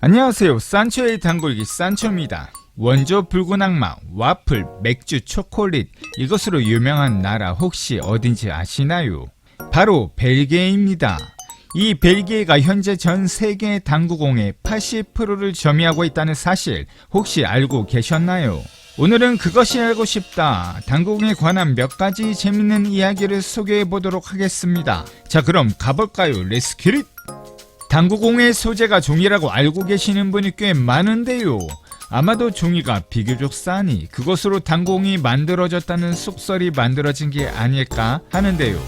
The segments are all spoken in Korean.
안녕하세요. 산초의 단골기 산초입니다. 원조 붉은 악마, 와플, 맥주, 초콜릿 이것으로 유명한 나라 혹시 어딘지 아시나요? 바로 벨기에입니다. 이 벨기에가 현재 전 세계 당구공의 80%를 점유하고 있다는 사실 혹시 알고 계셨나요? 오늘은 그것이 알고 싶다 당구공에 관한 몇 가지 재밌는 이야기를 소개해 보도록 하겠습니다. 자, 그럼 가볼까요? 렛츠 기릿! 당구공의 소재가 종이라고 알고 계시는 분이 꽤 많은데요. 아마도 종이가 비교적 싸니 그것으로 당구공이 만들어졌다는 속설이 만들어진 게 아닐까 하는데요.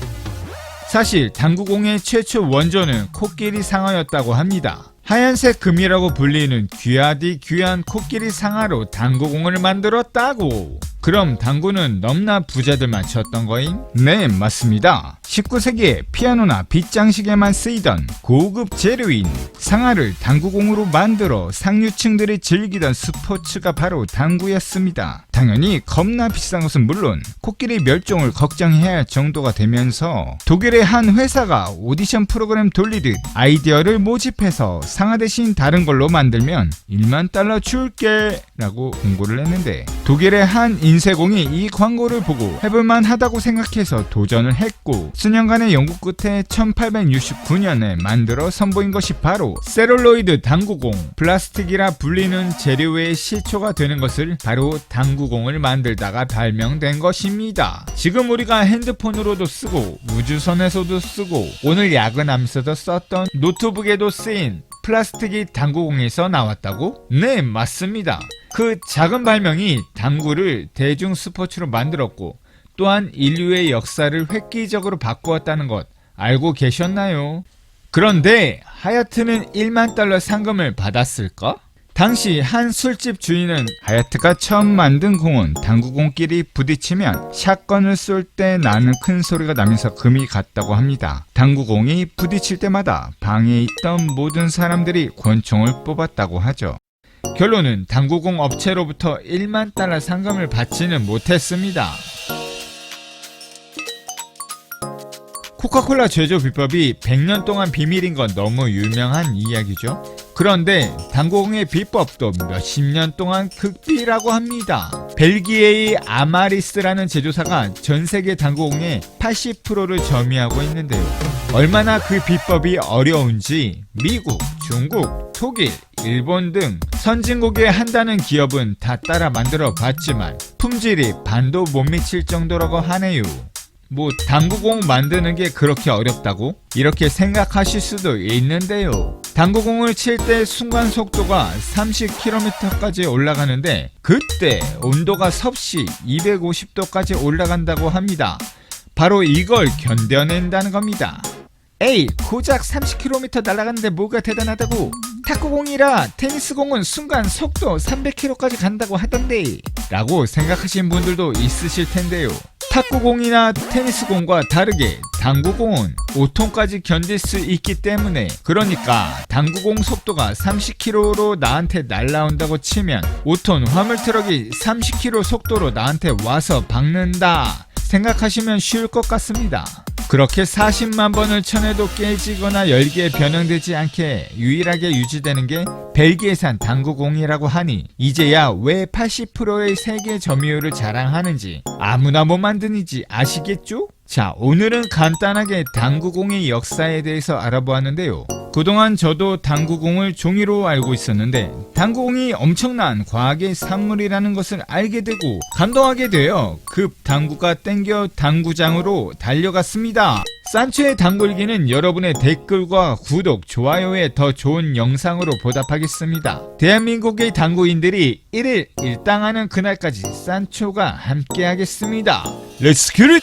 사실 당구공의 최초 원조는 코끼리 상어였다고 합니다. 하얀색 금이라고 불리는 귀하디 귀한 코끼리 상아로 당구공을 만들었다고. 그럼 당구는 넘나 부자들만 쳤던 거임? 네, 맞습니다. 19세기에 피아노나 빗장식에만 쓰이던 고급 재료인 상아를 당구공으로 만들어 상류층들이 즐기던 스포츠가 바로 당구였습니다. 당연히 겁나 비싼 것은 물론 코끼리 멸종을 걱정해야 할 정도가 되면서 독일의 한 회사가 오디션 프로그램 돌리듯 아이디어를 모집해서 상아 대신 다른 걸로 만들면 1만 달러 줄게 라고 공고를 했는데 독일의 한 인쇄공이 이 광고를 보고 해볼만 하다고 생각해서 도전을 했고 수년간의 연구 끝에 1869년에 만들어 선보인 것이 바로 셀룰로이드 당구공, 플라스틱이라 불리는 재료의 시초가 되는 것을 바로 당구공을 만들다가 발명된 것입니다. 지금 우리가 핸드폰으로도 쓰고 우주선에서도 쓰고 오늘 야근하면서도 썼던 노트북에도 쓰인 플라스틱이 당구공에서 나왔다고? 네, 맞습니다. 그 작은 발명이 당구를 대중 스포츠로 만들었고 또한 인류의 역사를 획기적으로 바꾸었다는 것 알고 계셨나요? 그런데 하야트는 1만 달러 상금을 받았을까? 당시 한 술집 주인은 하야트가 처음 만든 공은 당구공끼리 부딪히면 샷건을 쏠 때 나는 큰 소리가 나면서 금이 갔다고 합니다. 당구공이 부딪힐 때마다 방에 있던 모든 사람들이 권총을 뽑았다고 하죠. 결론은 당구공 업체로부터 1만 달러 상금을 받지는 못했습니다. 코카콜라 제조 비법이 100년 동안 비밀인 건 너무 유명한 이야기죠. 그런데 당구공의 비법도 몇십 년 동안 극비라고 합니다. 벨기에의 아마리스라는 제조사가 전세계 당구공의 80%를 점유하고 있는데요. 얼마나 그 비법이 어려운지 미국, 중국, 독일, 일본 등 선진국에 한다는 기업은 다 따라 만들어 봤지만 품질이 반도 못 미칠 정도라고 하네요. 당구공 만드는 게 그렇게 어렵다고? 이렇게 생각하실 수도 있는데요. 당구공을 칠 때 순간 속도가 30km까지 올라가는데 그때 온도가 섭씨 250도까지 올라간다고 합니다. 바로 이걸 견뎌낸다는 겁니다. 에이, 고작 30km 날아가는데 뭐가 대단하다고? 탁구공이라 테니스공은 순간 속도 300km까지 간다고 하던데 라고 생각하시는 분들도 있으실 텐데요. 탁구공이나 테니스공과 다르게 당구공은 5톤까지 견딜 수 있기 때문에 그러니까 당구공 속도가 30km로 나한테 날라온다고 치면 5톤 화물트럭이 30km 속도로 나한테 와서 박는다 생각하시면 쉬울 것 같습니다. 그렇게 40만 번을 쳐내도 깨지거나 열기에 변형되지 않게 유일하게 유지되는 게 벨기에산 당구공이라고 하니 이제야 왜 80%의 세계 점유율을 자랑하는지 아무나 못 만드는지 아시겠죠? 자, 오늘은 간단하게 당구공의 역사에 대해서 알아보았는데요. 그동안 저도 당구공을 종이로 알고 있었는데 당구공이 엄청난 과학의 산물이라는 것을 알게 되고 감동하게 되어 급 당구가 땡겨 당구장으로 달려갔습니다. 산초의 단골기는 여러분의 댓글과 구독, 좋아요에 더 좋은 영상으로 보답하겠습니다. 대한민국의 당구인들이 1일 1당하는 그날까지 산초가 함께하겠습니다. 렛츠 기릿!